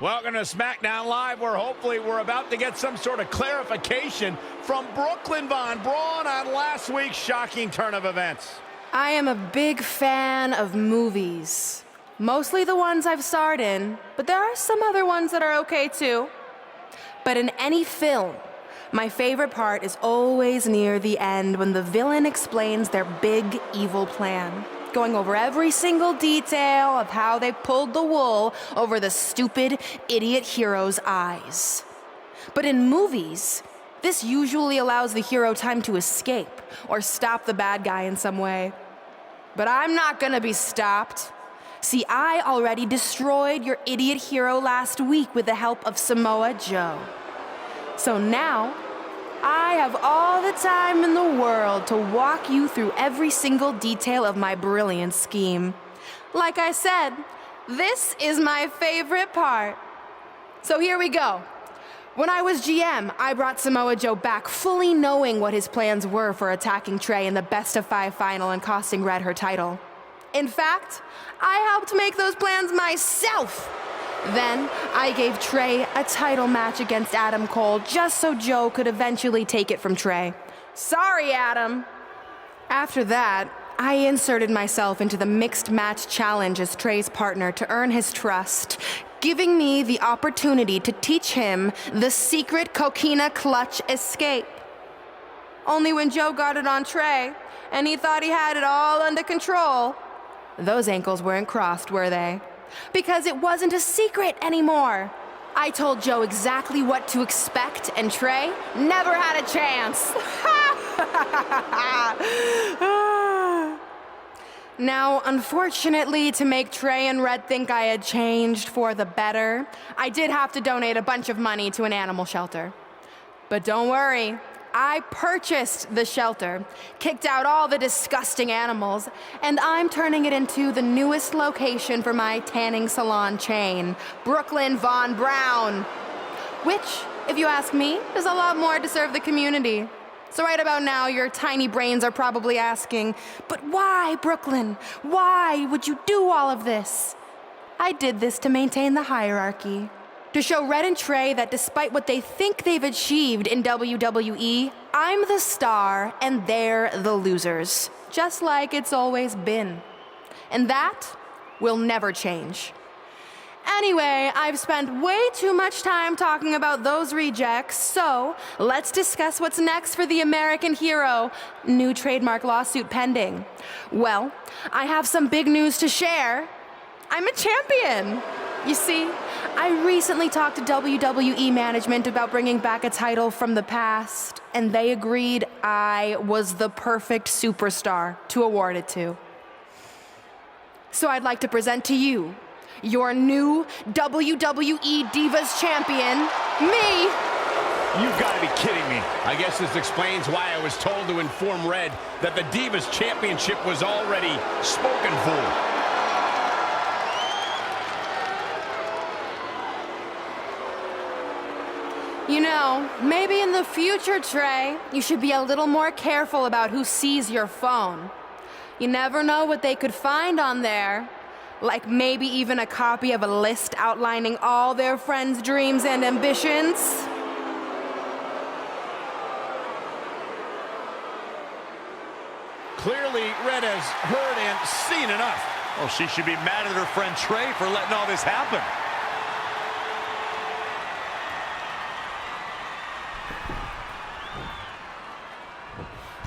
Welcome to SmackDown Live, where hopefully we're about to get some sort of clarification from Brooklyn Von Braun on last week's shocking turn of events. I am a big fan of movies. Mostly the ones I've starred in, but there are some other ones that are okay too. But in any film, my favorite part is always near the end when the villain explains their big evil plan, going over every single detail of how they pulled the wool over the stupid idiot hero's eyes. But in movies, this usually allows the hero time to escape or stop the bad guy in some way. But I'm not gonna be stopped. See, I already destroyed your idiot hero last week with the help of Samoa Joe. So now, I have all the time in the world to walk you through every single detail of my brilliant scheme. Like I said, this is my favorite part. So here we go. When I was GM, I brought Samoa Joe back fully knowing what his plans were for attacking Trey in the best-of-5 final and costing Red her title. In fact, I helped make those plans myself. Then, I gave Trey a title match against Adam Cole just so Joe could eventually take it from Trey. Sorry, Adam. After that, I inserted myself into the mixed match challenge as Trey's partner to earn his trust, giving me the opportunity to teach him the secret coquina clutch escape. Only when Joe got it on Trey, and he thought he had it all under control, those ankles weren't crossed, were they? Because it wasn't a secret anymore. I told Joe exactly what to expect, and Trey never had a chance. Now, unfortunately, to make Trey and Red think I had changed for the better, I did have to donate a bunch of money to an animal shelter. But don't worry, I purchased the shelter, kicked out all the disgusting animals, and I'm turning it into the newest location for my tanning salon chain, Brooklyn Von Braun. Which, if you ask me, is a lot more to serve the community. So right about now, your tiny brains are probably asking, but why, Brooklyn? Why would you do all of this? I did this to maintain the hierarchy. To show Red and Trey that despite what they think they've achieved in WWE, I'm the star and they're the losers, just like it's always been. And that will never change. Anyway, I've spent way too much time talking about those rejects, so let's discuss what's next for the American hero. New trademark lawsuit pending. Well, I have some big news to share. I'm a champion. You see, I recently talked to WWE management about bringing back a title from the past, and they agreed I was the perfect superstar to award it to. So I'd like to present to you your new WWE Divas Champion, me. You've got to be kidding me. I guess this explains why I was told to inform Red that the Divas Championship was already spoken for. You know, maybe in the future, Trey, you should be a little more careful about who sees your phone. You never know what they could find on there. Like maybe even a copy of a list outlining all their friends' dreams and ambitions. Clearly, Red has heard and seen enough. Well, she should be mad at her friend Trey for letting all this happen.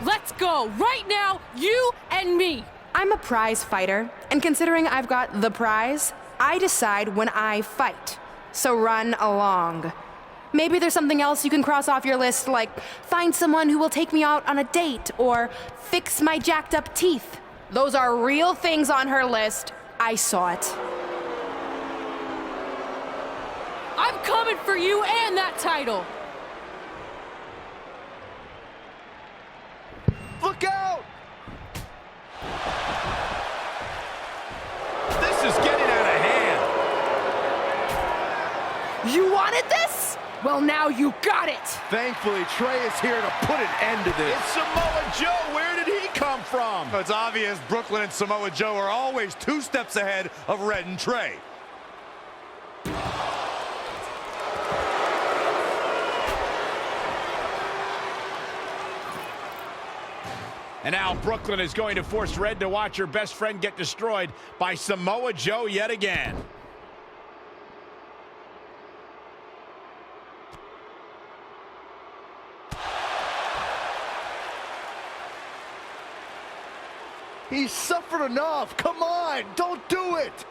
Let's go, right now, you and me. I'm a prize fighter, and considering I've got the prize, I decide when I fight. So run along. Maybe there's something else you can cross off your list, like find someone who will take me out on a date, or fix my jacked up teeth. Those are real things on her list. I saw it. I'm coming for you and that title. Look out! This is getting out of hand. You wanted this? Well, now you got it! Thankfully, Trey is here to put an end to this. It's Samoa Joe. Where did he come from? It's obvious Brooklyn and Samoa Joe are always 2 steps ahead of Red and Trey. And now Brooklyn is going to force Red to watch her best friend get destroyed by Samoa Joe yet again. He's suffered enough. Come on, don't do it.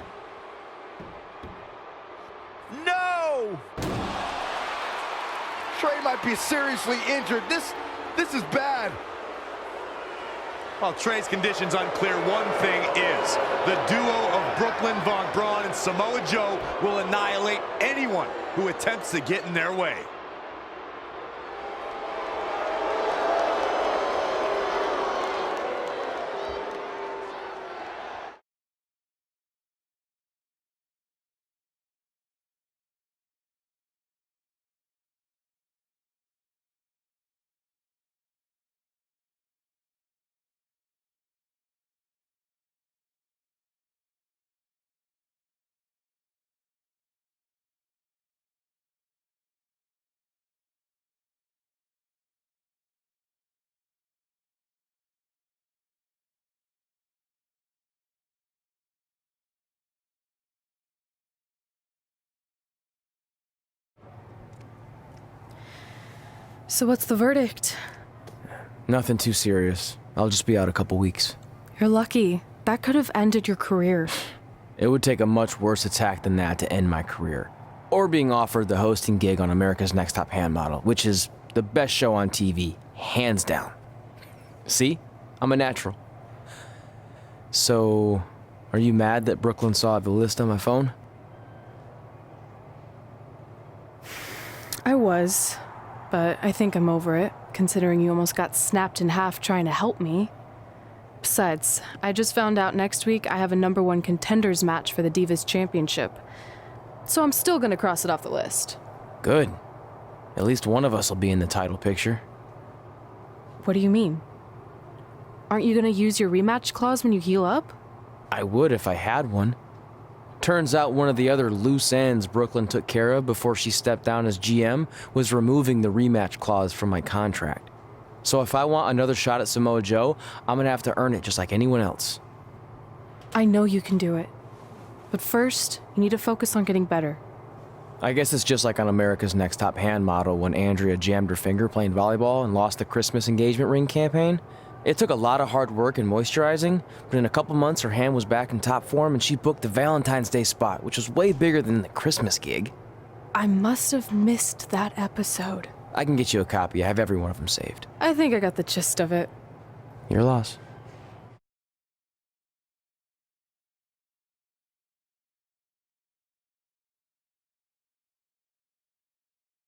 No! Trey might be seriously injured. This is bad. While Trey's condition's unclear, one thing is, the duo of Brooklyn, Von Braun, and Samoa Joe will annihilate anyone who attempts to get in their way. So what's the verdict? Nothing too serious. I'll just be out a couple weeks. You're lucky. That could have ended your career. It would take a much worse attack than that to end my career. Or being offered the hosting gig on America's Next Top Hand Model, which is the best show on TV, hands down. See? I'm a natural. So, are you mad that Brooklyn saw the list on my phone? I was, but I think I'm over it, considering you almost got snapped in half trying to help me. Besides, I just found out next week I have a #1 contenders match for the Divas Championship. So I'm still gonna cross it off the list. Good. At least one of us will be in the title picture. What do you mean? Aren't you gonna use your rematch clause when you heal up? I would if I had one. Turns out one of the other loose ends Brooklyn took care of before she stepped down as GM was removing the rematch clause from my contract. So if I want another shot at Samoa Joe, I'm gonna have to earn it just like anyone else. I know you can do it. But first, you need to focus on getting better. I guess it's just like on America's Next Top Hand Model when Andrea jammed her finger playing volleyball and lost the Christmas engagement ring campaign. It took a lot of hard work and moisturizing, but in a couple months her hand was back in top form and she booked the Valentine's Day spot, which was way bigger than the Christmas gig. I must have missed that episode. I can get you a copy. I have every one of them saved. I think I got the gist of it. Your loss.